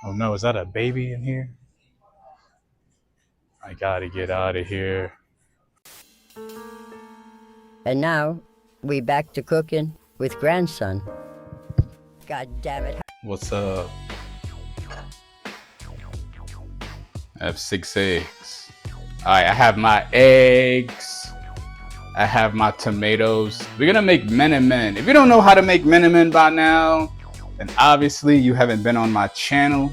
Oh no, is that a baby in here? I gotta get out of here. And now, we back to cooking with grandson. God damn it. What's up? I have 6 eggs. Alright, I have my eggs. I have my tomatoes. We're gonna make menemen. If you don't know how to make menemen by now, then obviously you haven't been on my channel.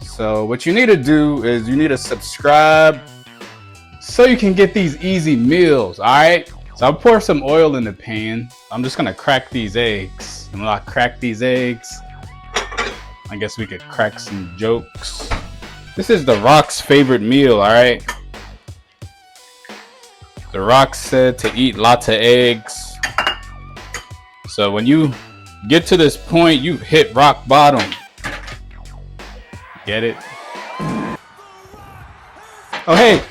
So what you need to do is you need to subscribe so you can get these easy meals, alright? So I'll pour some oil in the pan. I'm just gonna crack these eggs. And when I crack these eggs, I guess we could crack some jokes. This is The Rock's favorite meal, alright? The Rock said to eat lots of eggs. So when you get to this point, you hit rock bottom. Get it? Oh, hey.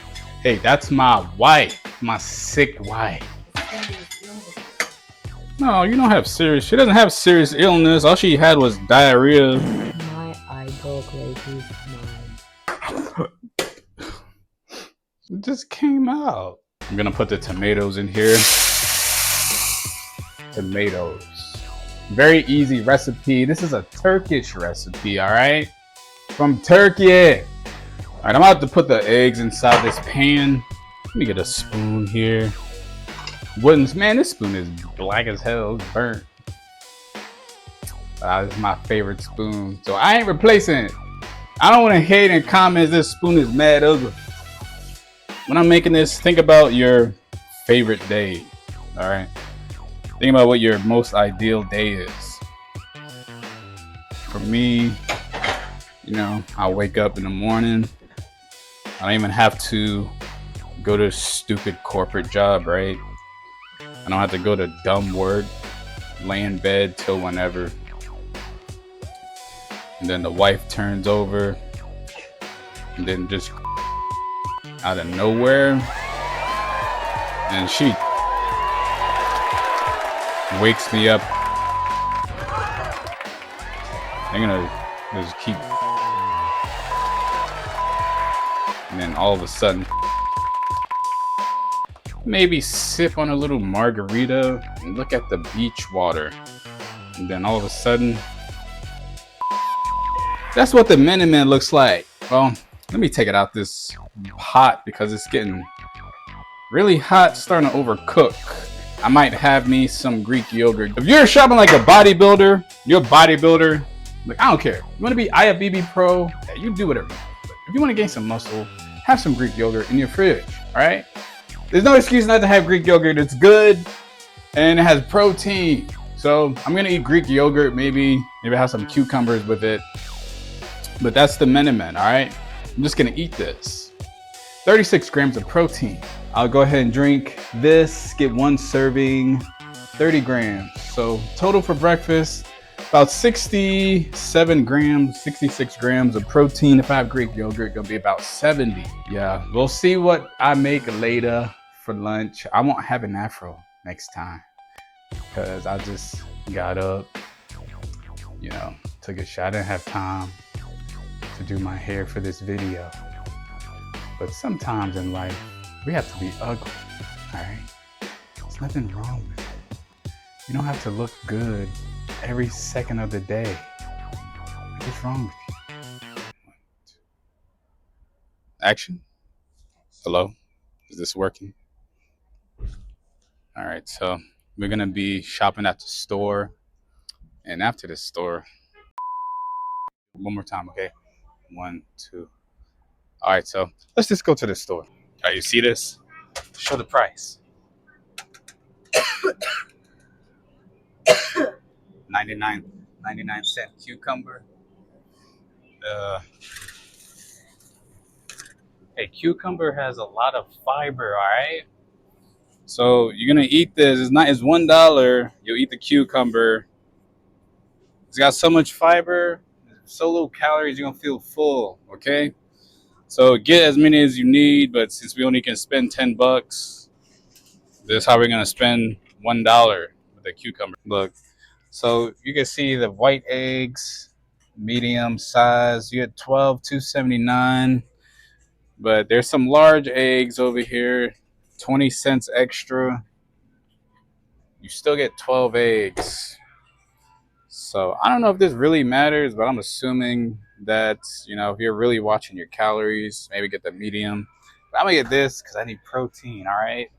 Hey, that's my wife. My sick wife. No, you don't have serious. She doesn't have serious illness. All she had was diarrhea. My idol lady mine. It just came out. I'm gonna put the tomatoes in here. Tomatoes. Very easy recipe. This is a Turkish recipe, alright? From Turkey. Alright, I'm about to put the eggs inside this pan. Let me get a spoon here. Man, this spoon is black as hell. It's burnt. This is my favorite spoon. So I ain't replacing it. I don't want to hate in comments this spoon is mad ugly. When I'm making this, think about your favorite day. Alright? Think about what your most ideal day is. For me, you know, I wake up in the morning. I don't even have to go to a stupid corporate job, right? I don't have to go to dumb work, lay in bed till whenever. And then the wife turns over, and then just out of nowhere, and she wakes me up. I'm gonna just keep, and then all of a sudden, maybe sip on a little margarita and look at the beach water. And then all of a sudden, that's what the menemen looks like. Well, let me take it out this pot because it's getting really hot, starting to overcook. I might have me some Greek yogurt. If you're shopping like a bodybuilder, you're a bodybuilder, like, I don't care. You want to be IFBB Pro, yeah, you do whatever. But if you want to gain some muscle, have some Greek yogurt in your fridge, all right? There's no excuse not to have Greek yogurt. It's good and it has protein. So I'm gonna eat Greek yogurt, maybe have some cucumbers with it. But that's the menemen, all right? I'm just gonna eat this. 36 grams of protein. I'll go ahead and drink this, get one serving, 30 grams. So total for breakfast, about 67 grams, 66 grams of protein. If I have Greek yogurt, gonna be about 70. Yeah, we'll see what I make later for lunch. I won't have an afro next time because I just got up, you know, took a shot. I didn't have time to do my hair for this video. But sometimes in life, we have to be ugly, all right? There's nothing wrong with it. You don't have to look good every second of the day. What's wrong with you? Action? Hello? Is this working? All right, so we're gonna be shopping at the store. And after the store, one more time, okay? 1, 2. All right, so let's just go to the store. All right, you see this? Show the price. 99 cent cucumber. Hey, cucumber has a lot of fiber, all right? So you're gonna eat this. It's $1. You'll eat the cucumber. It's got so much fiber, so little calories, you're gonna feel full, okay? So get as many as you need, but since we only can spend 10 bucks, this is how we're gonna spend $1 with the cucumber. Look, so you can see the white eggs, medium size. You get 12, $2.79. But there's some large eggs over here, 20 cents extra. You still get 12 eggs. So I don't know if this really matters, but I'm assuming that, you know, if you're really watching your calories, maybe get the medium. But I'm gonna get this because I need protein, all right?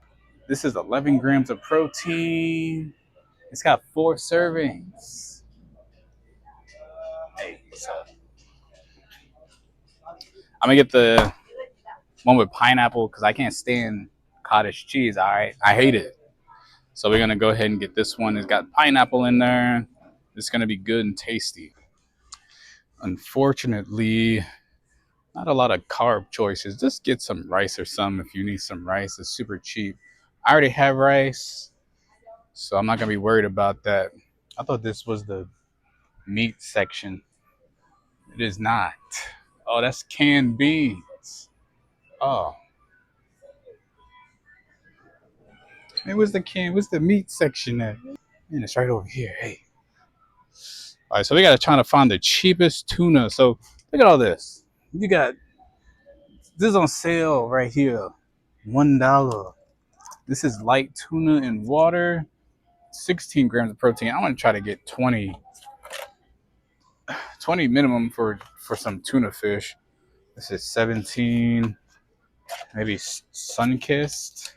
This is 11 grams of protein. It's got 4 servings. Hey, what's up? I'm gonna get the one with pineapple because I can't stand cottage cheese, all right? I hate it. So we're gonna go ahead and get this one. It's got pineapple in there. It's gonna be good and tasty. Unfortunately, not a lot of carb choices. Just get some rice or some if you need some rice. It's super cheap. I already have rice, so I'm not gonna be worried about that. I thought this was the meat section. It is not. Oh, that's canned beans. Oh. Hey, where's the meat section at? Man, it's right over here. Hey. All right, so we gotta try to find the cheapest tuna. So look at all this. You got this on sale right here, $1. This is light tuna in water, 16 grams of protein. I want to try to get 20 minimum for some tuna fish. This is 17, maybe sun-kissed.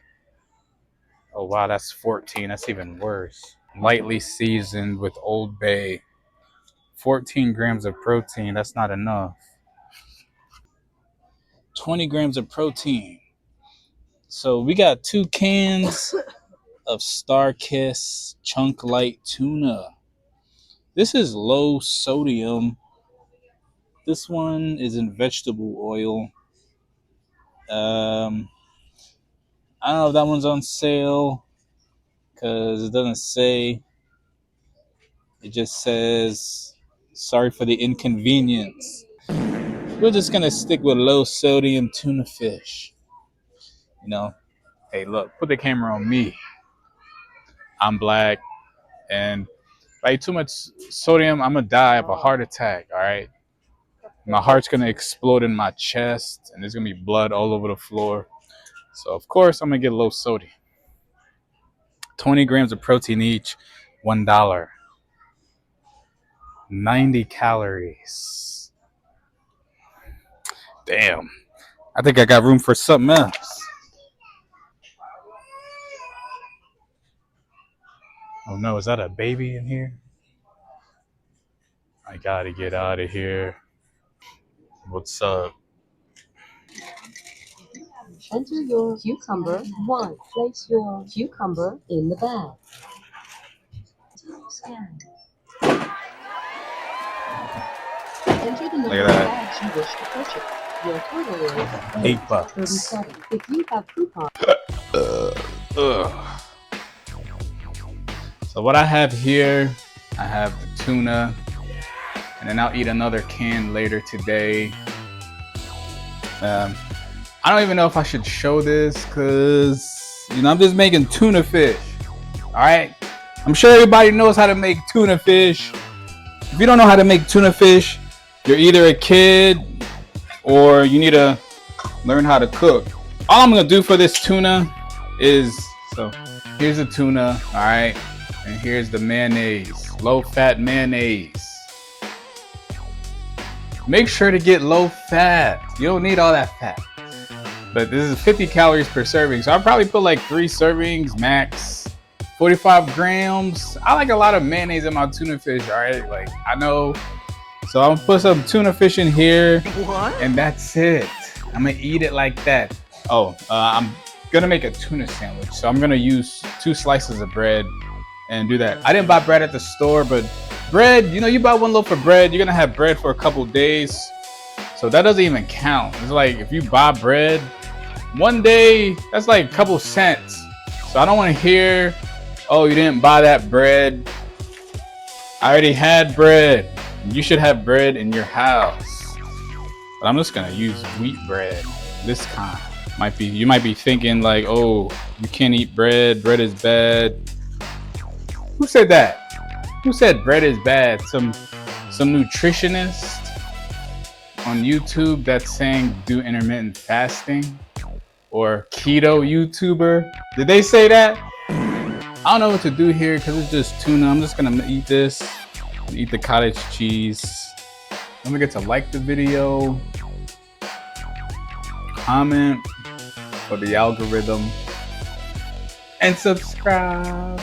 Oh wow, that's 14. That's even worse. Lightly seasoned with Old Bay. 14 grams of protein. That's not enough. 20 grams of protein. So we got 2 cans of Star-Kiss Chunk Light Tuna. This is low sodium. This one is in vegetable oil. I don't know if that one's on sale because it doesn't say. It just says, sorry for the inconvenience. We're just going to stick with low sodium tuna fish. You know, hey, look, put the camera on me. I'm black, and if I eat too much sodium, I'm going to die of a heart attack, all right? My heart's going to explode in my chest, and there's going to be blood all over the floor. So, of course, I'm going to get low sodium. 20 grams of protein each, $1. 90 calories. Damn. I think I got room for something else. Oh no, is that a baby in here? I gotta get out of here. What's up? Enter your cucumber. 1. Place your cucumber in the bag. Scan. Enter the number of bags you wish to purchase. Your total is $8. 37. If you have coupon. So what I have here, I have the tuna, and then I'll eat another can later today. I don't even know if I should show this because, you know, I'm just making tuna fish. All right. I'm sure everybody knows how to make tuna fish. If you don't know how to make tuna fish, you're either a kid or you need to learn how to cook. All I'm going to do for this tuna is, so here's the tuna. All right. And here's the mayonnaise, low fat mayonnaise. Make sure to get low fat. You don't need all that fat. But this is 50 calories per serving. So I'll probably put like 3 servings max, 45 grams. I like a lot of mayonnaise in my tuna fish, all right? Like, I know. So I'm gonna put some tuna fish in here. What? And that's it. I'm gonna eat it like that. Oh, I'm gonna make a tuna sandwich. So I'm gonna use 2 slices of bread and do that. I didn't buy bread at the store, but bread, you know, you buy 1 loaf of bread, you're gonna have bread for a couple days. So that doesn't even count. It's like if you buy bread, 1 day, that's like a couple cents. So I don't want to hear, oh, you didn't buy that bread. I already had bread. You should have bread in your house. But I'm just gonna use wheat bread this kind. You might be thinking like, oh, you can't eat bread. Bread is bad. Who said that? Who said bread is bad? Some some nutritionist on YouTube that's saying do intermittent fasting, or keto YouTuber. Did they say that? I don't know what to do here because it's just tuna. I'm just gonna eat this, eat the cottage cheese. Don't forget to like the video, comment for the algorithm, and subscribe.